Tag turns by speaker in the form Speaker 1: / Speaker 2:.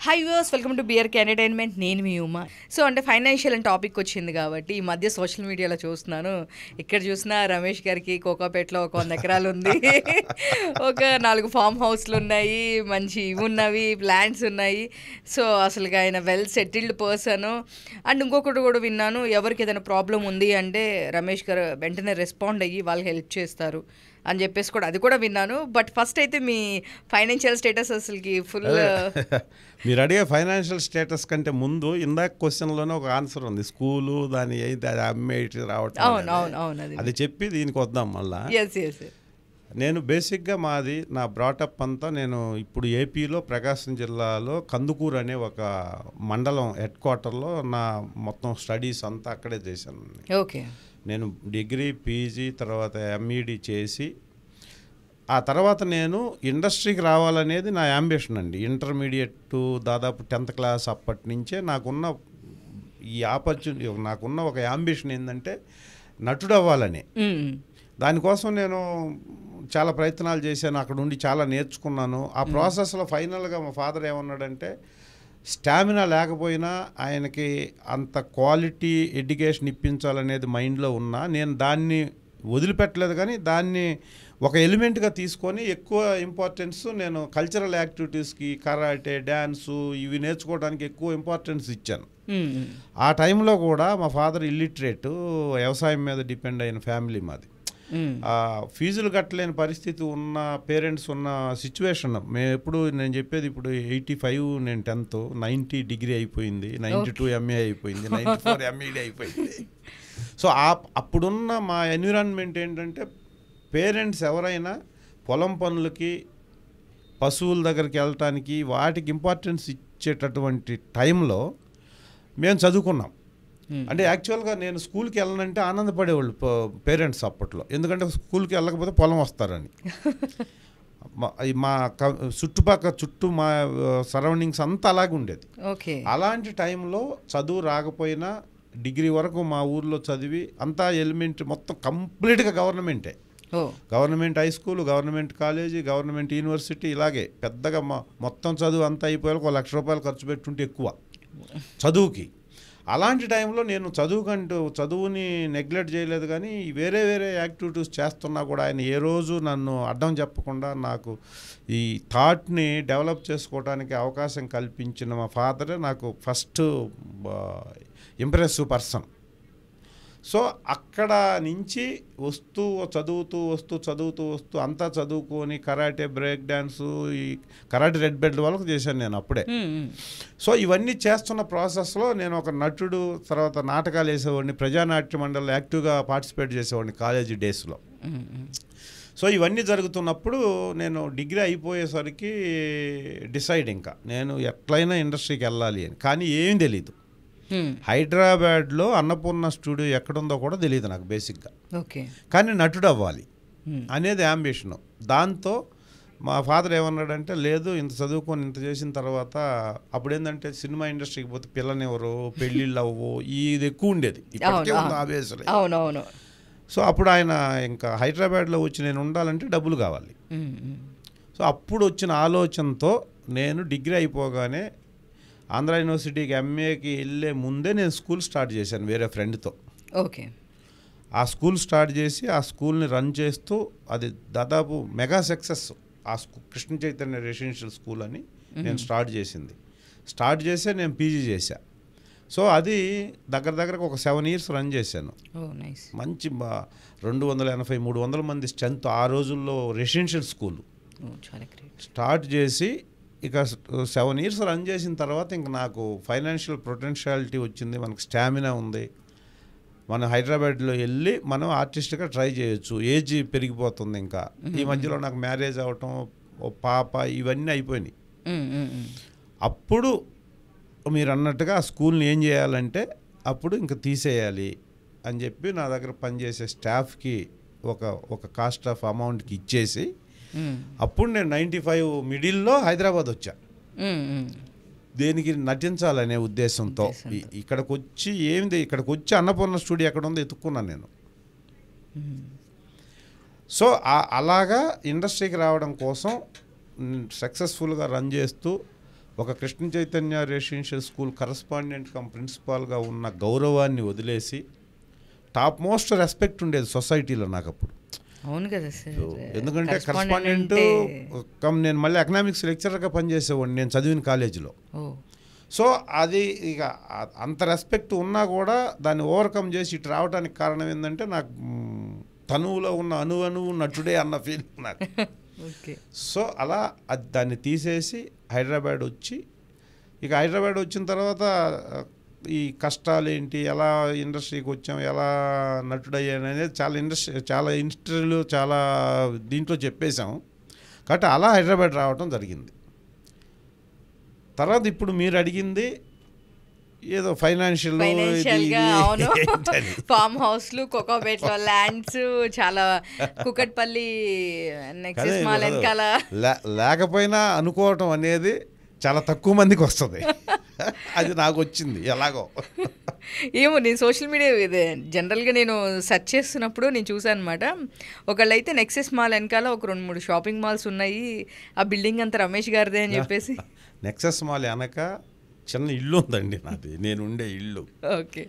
Speaker 1: Hi viewers, welcome to BRK entertainment. నేను మీ Uma. So అంటే financial అని టాపిక్ వచ్చింది కాబట్టి ఈ మధ్య సోషల్ మీడియాలో చూస్తున్నాను. ఇక్కడ చూసినా రమేష్ గారికి కోకాపేటలో ఒక 100 ఎకరాలు ఉంది, ఒక 4 ఫామ్ హౌస్లు ఉన్నాయి, మంచి ఇవి ఉన్నవి, ల్యాండ్స్ ఉన్నాయి. సో అసలు ఆయన వెల్ సెటిల్డ్ పర్సన్. అండ్ ఇంకొకటి కూడా విన్నాను, ఎవరికి ఏదైనా ప్రాబ్లం ఉంది అంటే రమేష్ గారు వెంటనే రెస్పాండ్ అయ్యి వాళ్ళకి హెల్ప్ చేస్తారు అని చెప్పేసి కూడా అది కూడా విన్నాను. బట్ ఫస్ట్ అయితే మీ ఫైనాన్షియల్ స్టేటస్ అసలుకి ఫుల్.
Speaker 2: మీరు అడిగే ఫైనాన్షియల్ స్టేటస్ కంటే ముందు ఇందాక క్వశ్చన్లోనే ఒక ఆన్సర్ ఉంది, స్కూలు దాని అయితే అది అమ్మేటి రావటం.
Speaker 1: అవును అవును అవును,
Speaker 2: అది చెప్పి దీనికి వద్దాం మళ్ళా. నేను బేసిక్గా మాది నా బ్రాటప్ అంతా నేను ఇప్పుడు ఏపీలో ప్రకాశం జిల్లాలో కందుకూరు అనే ఒక మండలం హెడ్ క్వార్టర్లో నా మొత్తం స్టడీస్ అంతా అక్కడే చేశాను.
Speaker 1: ఓకే.
Speaker 2: నేను డిగ్రీ, పీజీ, తర్వాత ఎంఈడి చేసి ఆ తర్వాత నేను ఇండస్ట్రీకి రావాలనేది నా యాంబిషన్ అండి. ఇంటర్మీడియట్ దాదాపు 10th క్లాస్ అప్పటి నుంచే నాకున్న ఈ ఆపర్చునిటీ, నాకున్న ఒక యాంబిషన్ ఏంటంటే నటుడు అవ్వాలని. దానికోసం నేను చాలా ప్రయత్నాలు చేశాను, అక్కడ ఉండి చాలా నేర్చుకున్నాను. ఆ ప్రాసెస్లో ఫైనల్గా మా ఫాదర్ ఏమన్నాడంటే, స్టామినా లేకపోయినా ఆయనకి అంత క్వాలిటీ ఎడ్యుకేషన్ ఇప్పించాలనేది మైండ్లో ఉన్నా నేను దాన్ని వదిలిపెట్టలేదు. కానీ దాన్ని ఒక ఎలిమెంట్గా తీసుకొని ఎక్కువ ఇంపార్టెన్స్ నేను కల్చరల్ యాక్టివిటీస్కి, కరాటే, డ్యాన్సు ఇవి నేర్చుకోవడానికి ఎక్కువ ఇంపార్టెన్స్ ఇచ్చాను. ఆ టైంలో కూడా మా ఫాదర్ ఇల్లిటరేట్, వ్యవసాయం మీద డిపెండ్ అయిన ఫ్యామిలీ మాది. ఫీజులు కట్టలేని పరిస్థితి ఉన్న పేరెంట్స్ ఉన్న సిచ్యువేషన్. మేము ఎప్పుడు నేను చెప్పేది, ఇప్పుడు 85 నేను 10th, 90 డిగ్రీ అయిపోయింది, 92 ఎంఏ అయిపోయింది, 94 ఎంఈడి అయిపోయింది. సో అప్పుడున్న మా ఎన్విరాన్మెంట్ ఏంటంటే, పేరెంట్స్ ఎవరైనా పొలం పనులకి, పశువుల దగ్గరికి వెళ్ళటానికి వాటికి ఇంపార్టెన్స్ ఇచ్చేటటువంటి టైంలో మేము చదువుకున్నాం. అంటే యాక్చువల్గా నేను స్కూల్కి వెళ్ళనంటే ఆనందపడేవాళ్ళు పేరెంట్స్ అప్పట్లో, ఎందుకంటే స్కూల్కి వెళ్ళకపోతే పొలం వస్తారని. మా చుట్టూ మా సరౌండింగ్స్ అంతా అలాగే ఉండేది. అలాంటి టైంలో చదువు రాకపోయినా డిగ్రీ వరకు మా ఊర్లో చదివి అంతా ఎలిమెంట్ మొత్తం కంప్లీట్గా గవర్నమెంటే. Government high school, government college, government university, ఇలాగే పెద్దగా మొత్తం చదువు అంతా అయిపోయాక ₹1 లక్ష ఖర్చు పెట్టుంటే ఎక్కువ చదువుకి. అలాంటి టైంలో నేను చదువుని నెగ్లెక్ట్ చేయలేదు, కానీ వేరే వేరే యాక్టివిటీస్ చేస్తున్నా కూడా ఆయన ఏ రోజు నన్ను అడ్డం చెప్పకుండా నాకు ఈ థాట్ని డెవలప్ చేసుకోవడానికి అవకాశం కల్పించిన మా ఫాదరే నాకు ఫస్ట్ ఇంప్రెసివ్ పర్సన్. సో అక్కడ నుంచి చదువుతూ అంతా చదువుకొని కరాటే, బ్రేక్ డ్యాన్సు, ఈ కరాటే రెడ్ బెల్ట్ వాళ్ళకు చేశాను నేను అప్పుడే. సో ఇవన్నీ చేస్తున్న ప్రాసెస్లో నేను ఒక నటుడు, తర్వాత నాటకాలు వేసేవాడిని, ప్రజానాట్య మండలిలో యాక్టివ్గా పార్టిసిపేట్ చేసేవాడిని కాలేజీ డేస్లో. సో ఇవన్నీ జరుగుతున్నప్పుడు నేను డిగ్రీ అయిపోయేసరికి డిసైడ్, ఇంకా నేను ఎట్లయినా ఇండస్ట్రీకి వెళ్ళాలి అని. కానీ ఏమీ తెలీదు. హైదరాబాద్లో అన్నపూర్ణ స్టూడియో ఎక్కడుందో కూడా తెలియదు నాకు బేసిక్గా. కానీ నటుడు అవ్వాలి అనేది యాంబిషను. దాంతో మా ఫాదర్ ఏమన్నాడంటే, లేదు ఇంత చదువుకొని ఇంత చేసిన తర్వాత, అప్పుడేంటంటే సినిమా ఇండస్ట్రీకి పోతే పిల్లనివ్వరు, పెళ్ళిళ్ళు అవ్వవు, ఇది ఎక్కువ ఉండేది, ఇప్పటికే ఉంది ఆవేశం. సో అప్పుడు ఆయన ఇంకా హైదరాబాద్లో వచ్చి నేను ఉండాలంటే డబ్బులు కావాలి. సో అప్పుడు వచ్చిన ఆలోచనతో నేను డిగ్రీ అయిపోగానే ఆంధ్ర యూనివర్సిటీకి ఎంఏకి వెళ్ళే ముందే నేను స్కూల్ స్టార్ట్ చేశాను వేరే ఫ్రెండ్తో. ఆ స్కూల్ స్టార్ట్ చేసి ఆ స్కూల్ని రన్ చేస్తూ, అది దాదాపు మెగా సక్సెస్. ఆ కృష్ణ చైతన్య రెసిడెన్షియల్ స్కూల్ అని నేను స్టార్ట్ చేసే నేను పీజీ చేశా. సో అది దగ్గరకు ఒక 7 years రన్ చేశాను. మంచి 280-300 మంది స్ట్రెంత్ ఆ రోజుల్లో రెసిడెన్షియల్ స్కూల్ స్టార్ట్ చేసి ఇక 7 years రన్ చేసిన తర్వాత ఇంక నాకు ఫైనాన్షియల్ పొటెన్షియాలిటీ వచ్చింది, మనకు స్టామినా ఉంది, మనం హైదరాబాద్లో వెళ్ళి మనం ఆర్టిస్ట్గా ట్రై చేయొచ్చు. ఏజ్ పెరిగిపోతుంది, ఇంకా ఈ మధ్యలో నాకు మ్యారేజ్ అవ్వటం, ఓ పాప, ఇవన్నీ అయిపోయినాయి. అప్పుడు మీరు అన్నట్టుగా ఆ స్కూల్ని ఏం చేయాలంటే అప్పుడు ఇంకా తీసేయాలి అని చెప్పి నా దగ్గర పనిచేసే స్టాఫ్కి ఒక కాస్ట్ ఆఫ్ అమౌంట్కి ఇచ్చేసి, అప్పుడు నేను 95 మిడిల్లో హైదరాబాద్ వచ్చా. దేనికి? నటించాలనే ఉద్దేశంతో. ఇక్కడికి వచ్చి అన్నపూర్ణ స్టూడియో ఎక్కడ ఉందో ఎత్తుక్కున్నాను నేను. సో అలాగా ఇండస్ట్రీకి రావడం కోసం సక్సెస్ఫుల్గా రన్ చేస్తూ ఒక Krishna Chaitanya residential school correspondent cum ప్రిన్సిపాల్గా ఉన్న గౌరవాన్ని వదిలేసి టాప్ మోస్ట్ రెస్పెక్ట్ ఉండేది సొసైటీలో నాకు అప్పుడు.
Speaker 1: అవును కదా సార్.
Speaker 2: ఎందుకంటే కరస్పాండెంట్ కమ్ నేను మళ్ళీ ఎకనామిక్స్ లెక్చరర్గా పనిచేసేవాడిని నేను చదివిన కాలేజీలో. సో అది ఇక అంత రెస్పెక్ట్ ఉన్నా కూడా దాన్ని ఓవర్కమ్ చేసి ఇటు రావడానికి కారణం ఏంటంటే నాకు తనువులో ఉన్న అణువు నటుడే అన్న ఫీలింగ్ నాకు. సో అలా దాన్ని తీసేసి హైదరాబాద్ వచ్చి, ఇక హైదరాబాద్ వచ్చిన తర్వాత ఈ కష్టాలు ఏంటి, ఎలా ఇండస్ట్రీకి వచ్చాం, ఎలా నటుడయ్యాను అనేది చాలా ఇండస్ట్రీలు చాలా దీంట్లో చెప్పేశాం. కాబట్టి అలా హైదరాబాద్ రావటం జరిగింది. తర్వాత ఇప్పుడు మీరు అడిగింది ఏదో
Speaker 1: ఫైనాన్షియల్గా, అవును, ఫామ్ హౌస్లు, కోకాపేట్లో ల్యాండ్స్, చాలా కుకట్పల్లి నెక్సెస్ మాల్ వెనకాల
Speaker 2: లేకపోయినా అనుకోవటం అనేది చాలా తక్కువ మందికి వస్తుంది. అది నాకు వచ్చింది ఎలాగో.
Speaker 1: ఏమో నేను సోషల్ మీడియా ఇదే జనరల్గా నేను సెర్చ్ చేస్తున్నప్పుడు నేను చూసాను అనమాట. ఒకళ్ళైతే నెక్సెస్ మాల్ వెనకాల ఒక 2-3 షాపింగ్ మాల్స్ ఉన్నాయి, ఆ బిల్డింగ్ అంతా రమేష్ గారిదే అని చెప్పేసి.
Speaker 2: నెక్సెస్ మాల్ వెనక చిన్న ఇల్లు ఉందండి నాది, నేను ఉండే ఇల్లు.
Speaker 1: ఓకే.